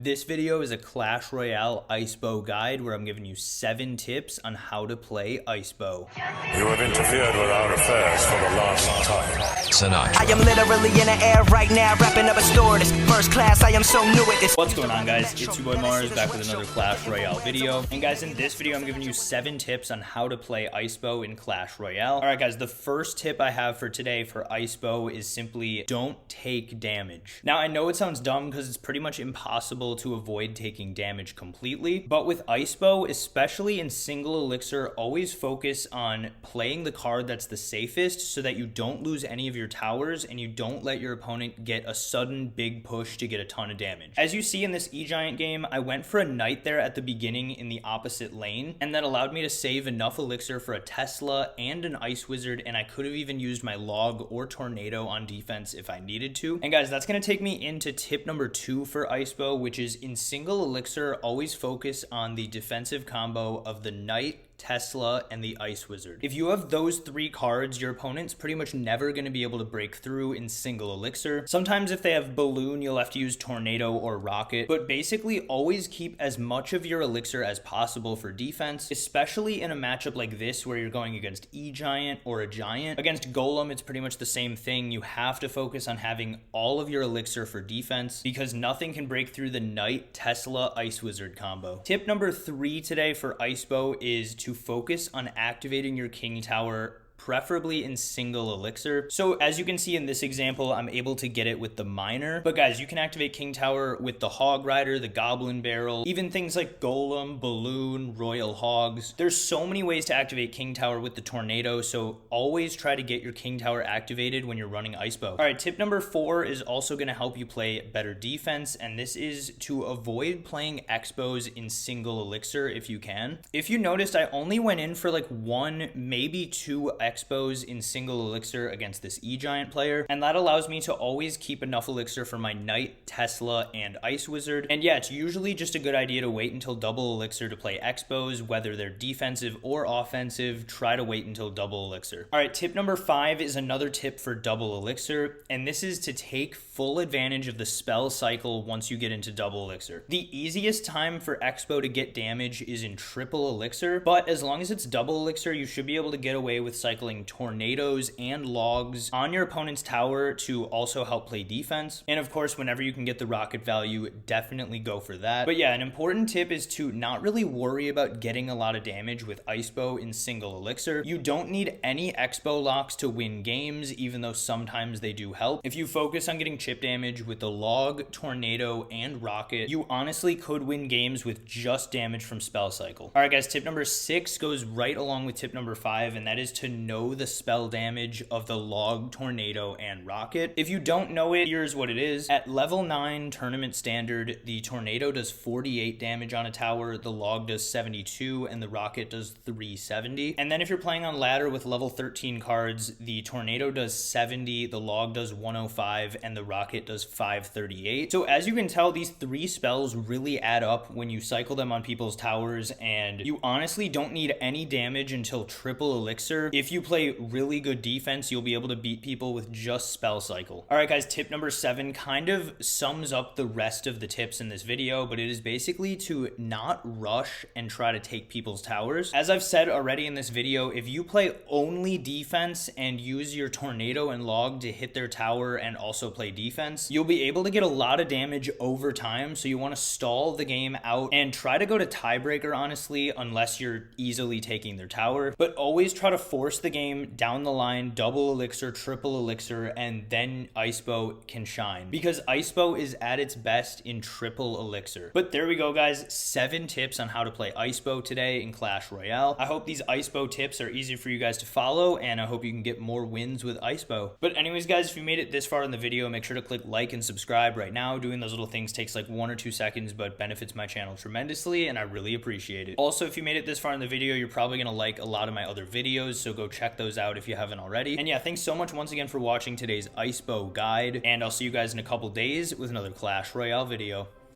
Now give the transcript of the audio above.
This video is a Clash Royale Ice Bow guide where I'm giving you 7 tips on how to play Ice Bow. You have interfered with our affairs for the last time. Tonight. I am literally in the air right now, wrapping up a store. This first class, I am so new at this. What's going on, guys? It's your boy Mars back with another Clash Royale video. And guys, in this video, I'm giving you 7 tips on how to play Ice Bow in Clash Royale. Alright guys, the first tip I have for today for Ice Bow is simply don't take damage. Now, I know it sounds dumb because it's pretty much impossible to avoid taking damage completely, but with Ice Bow, especially in single elixir, always focus on playing the card that's the safest so that you don't lose any of your towers and you don't let your opponent get a sudden big push to get a ton of damage. As you see in this E-Giant game, I went for a Knight there at the beginning in the opposite lane, and that allowed me to save enough elixir for a Tesla and an Ice Wizard, and I could have even used my Log or Tornado on defense if I needed to. And guys, that's going to take me into tip number 2 for Ice Bow, which is in single elixir, always focus on the defensive combo of the Knight, Tesla, and the Ice Wizard. If you have those 3 cards, your opponent's pretty much never going to be able to break through in single elixir. Sometimes if they have Balloon, you'll have to use Tornado or Rocket, but basically always keep as much of your elixir as possible for defense, especially in a matchup like this where you're going against E-Giant or a Giant. Against Golem, it's pretty much the same thing. You have to focus on having all of your elixir for defense because nothing can break through the Knight, Tesla, Ice Wizard combo. Tip number 3 today for Ice Bow is to focus on activating your King Tower, preferably in single elixir. So as you can see in this example, I'm able to get it with the Miner. But guys, you can activate King Tower with the Hog Rider, the Goblin Barrel, even things like Golem, Balloon, Royal Hogs. There's so many ways to activate King Tower with the Tornado, so always try to get your King Tower activated when you're running Ice Bow. All right, tip number 4 is also going to help you play better defense, and this is to avoid playing Expos in single elixir if you can. If you noticed, I only went in for like 1, maybe 2 Expos in single elixir against this E-Giant player, and that allows me to always keep enough elixir for my Knight, Tesla, and Ice Wizard. And yeah, it's usually just a good idea to wait until double elixir to play Expos, whether they're defensive or offensive. Try to wait until double elixir. All right, tip number 5 is another tip for double elixir, and this is to take full advantage of the spell cycle once you get into double elixir. The easiest time for Expo to get damage is in triple elixir, but as long as it's double elixir, you should be able to get away with cycling tornadoes and logs on your opponent's tower to also help play defense. And of course, whenever you can get the rocket value, definitely go for that. But yeah, an important tip is to not really worry about getting a lot of damage with Ice Bow in single elixir. You don't need any Expo locks to win games, even though sometimes they do help. If you focus on getting chip damage with the Log, Tornado, and Rocket, you honestly could win games with just damage from spell cycle. All right, guys, tip number 6 goes right along with tip number 5, and that is to know the spell damage of the Log, Tornado, and Rocket. If you don't know it, here's what it is. At level 9 tournament standard, the Tornado does 48 damage on a tower, the Log does 72, and the Rocket does 370. And then if you're playing on ladder with level 13 cards, the Tornado does 70, the Log does 105, and the Rocket does 538. So as you can tell, these 3 spells really add up when you cycle them on people's towers, and you honestly don't need any damage until triple elixir. If you play really good defense, you'll be able to beat people with just spell cycle. All right, guys, tip number 7 kind of sums up the rest of the tips in this video, but it is basically to not rush and try to take people's towers. As I've said already in this video, if you play only defense and use your Tornado and Log to hit their tower and also play defense, you'll be able to get a lot of damage over time. So you want to stall the game out and try to go to tiebreaker, honestly, unless you're easily taking their tower, but always try to force the game down the line, double elixir, triple elixir, and then Ice Bow can shine because Ice Bow is at its best in triple elixir. But there we go, guys, 7 tips on how to play Ice Bow today in Clash Royale. I hope these Ice Bow tips are easy for you guys to follow, and I hope you can get more wins with Ice Bow. But anyways, guys, if you made it this far in the video, make sure to click like and subscribe right now. Doing those little things takes like 1 or 2 seconds, but benefits my channel tremendously, and I really appreciate it. Also, if you made it this far in the video, you're probably gonna like a lot of my other videos, so go check those out if you haven't already. And yeah, thanks so much once again for watching today's Ice Bow guide, and I'll see you guys in a couple days with another Clash Royale video.